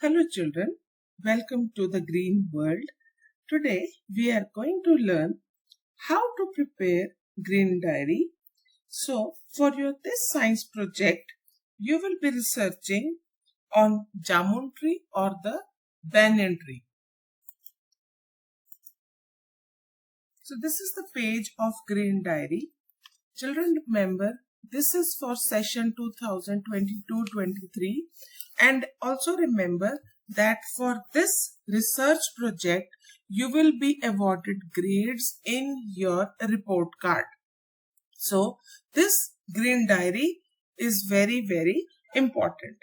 Hello children, welcome to the green world. Today we are going to learn how to prepare green diary. So for your this science project, you will be researching on jamun tree or the banyan tree. So this is the page of green diary. Children, remember this is for session 2022-23, and also remember that for this research project you will be awarded grades in your report card. So this green diary is very important.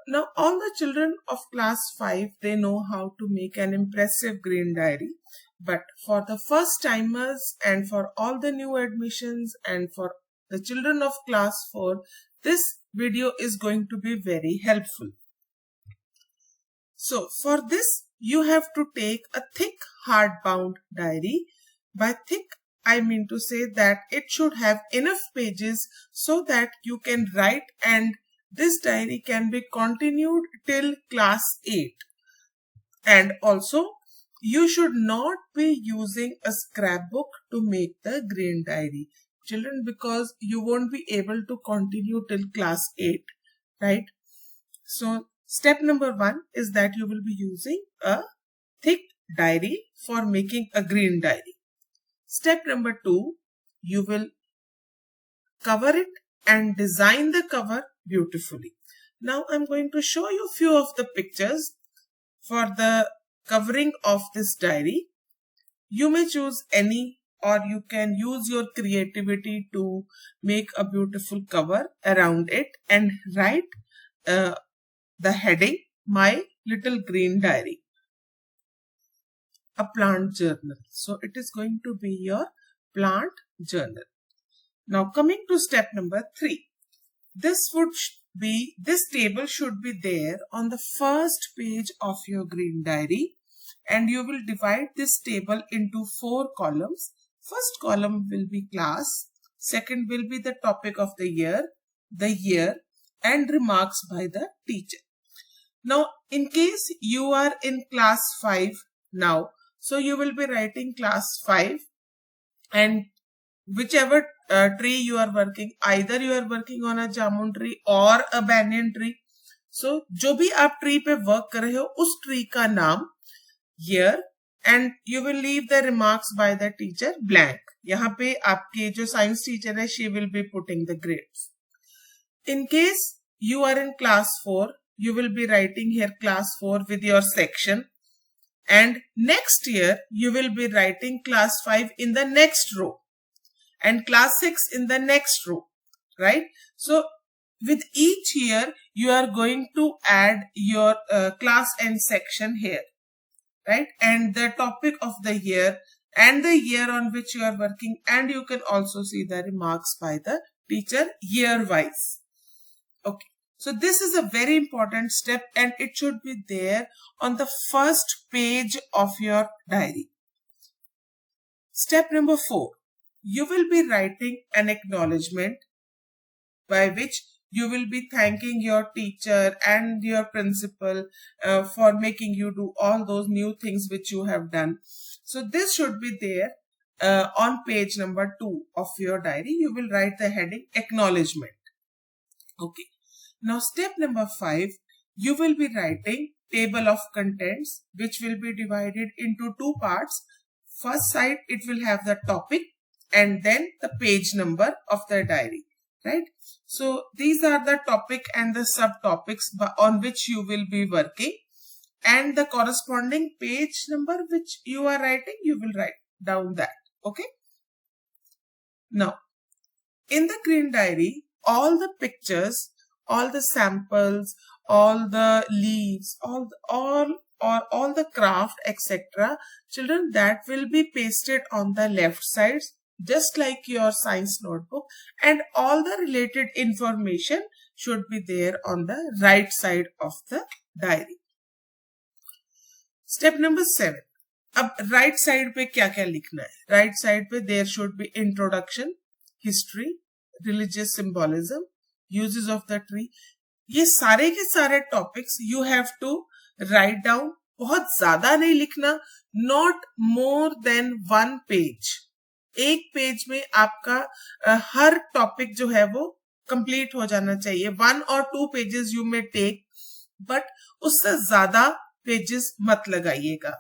Now all the children of class 5, they know how to make an impressive green diary. But for the first timers and for all the new admissions and for the children of class 4, this video is going to be very helpful. So for this, you have to take a thick hardbound diary. By thick, I mean to say that it should have enough pages so that you can write, and this diary can be continued till class 8. And also, you should not be using a scrapbook to make the green diary, children, because you won't be able to continue till class 8, right? So step number 1 is that you will be using a thick diary for making a green diary. Step number 2, you will cover it and design the cover beautifully. Now I'm going to show you a few of the pictures for the covering of this diary. You may choose any, or you can use your creativity to make a beautiful cover around it and write the heading, My Little Green Diary, a plant journal. So it is going to be your plant journal. Now coming to step number 3. This table should be there on the first page of your green diary, and you will divide this table into 4 columns. First column will be class, second will be the topic of the year, and remarks by the teacher. Now in case you are in class 5 now, so you will be writing class 5, and whichever tree you are working, either you are working on a jamun tree or a banyan tree. So जो भी आप tree पे work कर रहे हो, उस tree का नाम, year, and you will leave the remarks by the teacher blank. यहाँ पे आपके जो science teacher है, she will be putting the grades. In case you are in class 4, you will be writing here class 4 with your section, and next year you will be writing class 5 in the next row and class 6 in the next row, right? So with each year you are going to add your class and section here, right? And the topic of the year and the year on which you are working, and you can also see the remarks by the teacher year wise. Okay, so this is a very important step, and it should be there on the first page of your diary. Step number 4. You will be writing an acknowledgement by which you will be thanking your teacher and your principal for making you do all those new things which you have done. So this should be there on page number 2 of your diary. You will write the heading acknowledgement. Okay. Now step number 5, you will be writing table of contents, which will be divided into 2 parts. First side, it will have the topic and then the page number of the diary, right? So these are the topic and the subtopics on which you will be working, and the corresponding page number which you are writing, you will write down that. Okay. Now in the green diary, all the pictures, all the samples, all the leaves, all the craft, etc., children, that will be pasted on the left sides, just like your science notebook, and all the related information should be there on the right side of the diary. Step number 7. अब right side पे क्या क्या लिखना है? Right side पे there should be introduction, history, religious symbolism, uses of the tree. ये सारे के सारे topics you have to write down, बहुत ज्यादा नहीं लिखना, नॉट मोर देन 1 पेज। एक पेज में आपका हर टॉपिक जो है वो कंप्लीट हो जाना चाहिए। 1 और 2 pages you may take, but उससे ज्यादा पेजेस मत लगाइएगा।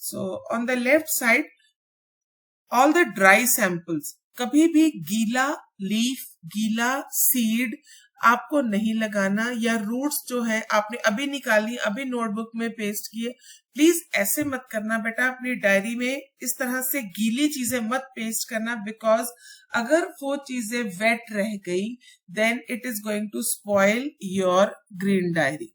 So on the left side all the dry samples, कभी भी गीला लीफ, गीला सीड आपको नहीं लगाना, या रूट्स जो है आपने अभी निकाली, अभी नोटबुक में पेस्ट किए, प्लीज ऐसे मत करना बेटा। अपनी डायरी में इस तरह से गीली चीजें मत पेस्ट करना, बिकॉज अगर वो चीजें वेट रह गई then it is going to spoil your green diary.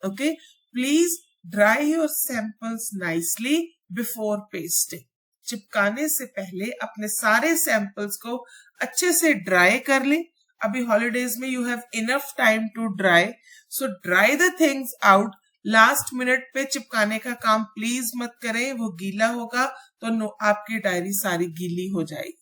Okay, please dry your samples nicely before pasting. चिपकाने से पहले अपने सारे सैंपल्स को अच्छे से ड्राई कर लें। अभी हॉलीडेज में you have enough time to dry, so dry the things out. Last minute पे चिपकाने का काम प्लीज मत करें, वो गीला होगा तो आपकी डायरी सारी गीली हो जाएगी।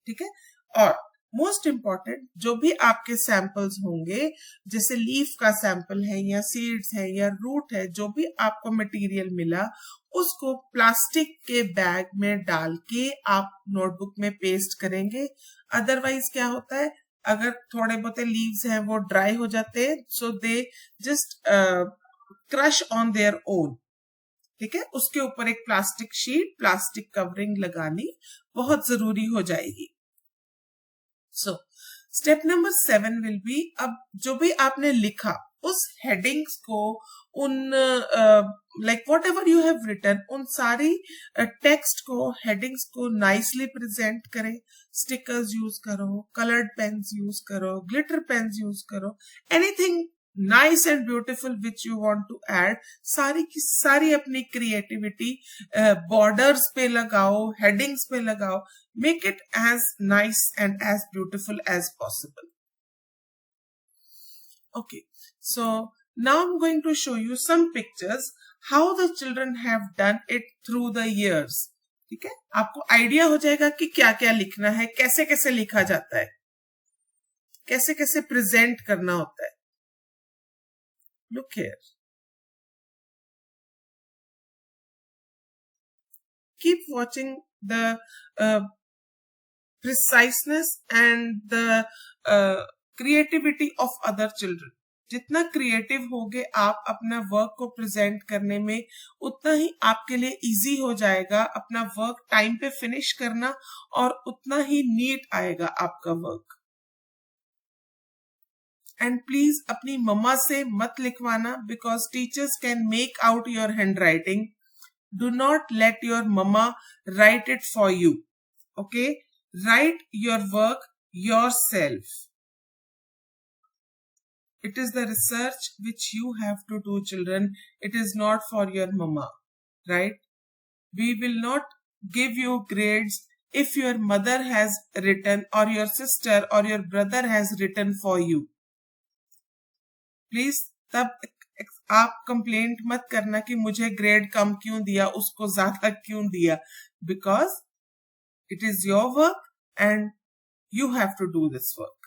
ठीक है, और मोस्ट इंपॉर्टेंट, जो भी आपके सैंपल्स होंगे, जैसे लीफ का सैंपल है या सीड्स है या रूट है, जो भी आपको मटेरियल मिला उसको प्लास्टिक के बैग में डाल के आप नोटबुक में पेस्ट करेंगे। अदरवाइज क्या होता है, अगर थोड़े बहुत लीव्स हैं वो ड्राई हो जाते हैं, so they just crush on their own. ठीक है, उसके ऊपर एक प्लास्टिक शीट, प्लास्टिक कवरिंग लगानी बहुत जरूरी हो जाएगी। So step number 7 will be, अब जो भी आपने लिखा उस हेडिंग्स को, उन like whatever you have written, उन सारी टेक्स्ट को, हेडिंग्स को नाइसली प्रेजेंट करें। स्टिकर्स यूज करो, कलर्ड पेन्स यूज करो, ग्लिटर पेन्स यूज करो, anything nice and beautiful which you want to add. सारी की सारी अपनी क्रिएटिविटी बॉर्डर्स पे लगाओ, हेडिंग्स पे लगाओ, make it as nice and as beautiful as possible. Okay, so now I'm going to show you some pictures how the children have done it through the years. ठीक है, आपको idea हो जाएगा कि क्या क्या लिखना है, कैसे कैसे लिखा जाता है, कैसे कैसे प्रेजेंट करना होता है। Look here. Keep watching the preciseness and the creativity of other children. जितना क्रिएटिव होगे आप अपना वर्क को प्रेजेंट करने में, उतना ही आपके लिए इजी हो जाएगा अपना वर्क टाइम पे फिनिश करना, और उतना ही नीट आएगा आपका वर्क। एंड प्लीज अपनी मम्मा से मत लिखवाना, because teachers can make out your handwriting. Do not let your mamma write it for you. Okay, write your work yourself. It is the research which you have to do, children. It is not for your mama, right? We will not give you grades if your mother has written or your sister or your brother has written for you. Please, तब आप complaint मत करना कि मुझे grade कम क्यों दिया, उसको ज्यादा क्यों दिया, because it is your work and you have to do this work.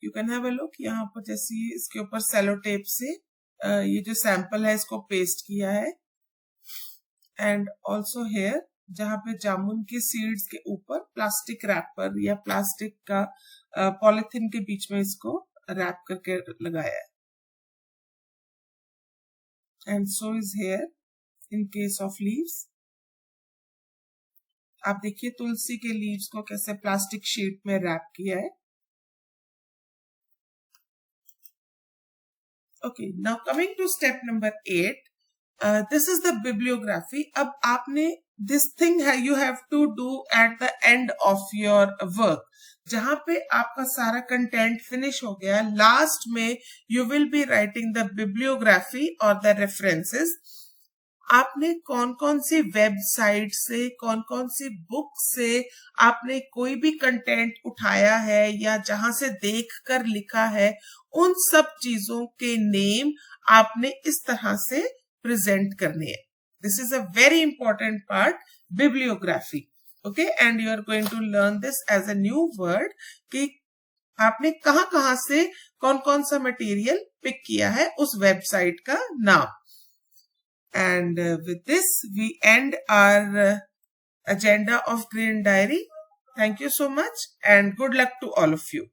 You can have a look. यहाँ पर जैसे इसके ऊपर सेलो टेप से ये जो सैंपल है इसको पेस्ट किया है, एंड ऑल्सो हेयर जहाँ पे जामुन के सीड्स के ऊपर प्लास्टिक रैपर या प्लास्टिक का पॉलिथीन के बीच में इसको रैप करके लगाया है। And so is here in case of leaves. आप देखिए तुलसी के लीव्स को कैसे प्लास्टिक शीट में रैप किया है। Okay, now coming to step number 8, this is the bibliography. अब आपने दिस थिंग है you have to do at the end of your work, जहां पे आपका सारा कंटेंट फिनिश हो गया, लास्ट में you will be writing the bibliography और द रेफरेंसेस। आपने कौन कौन सी वेबसाइट से, कौन कौन सी बुक से आपने कोई भी कंटेंट उठाया है या जहां से देखकर लिखा है, उन सब चीजों के नेम आपने इस तरह से प्रेजेंट करने हैं। This is a very important part, bibliography. Okay, and you are going to learn this as a new word कि आपने कहां कहां से कौन कौन सा मटेरियल पिक किया है उस वेबसाइट का नाम. And with this, we end our agenda of Green Diary. Thank you so much and good luck to all of you.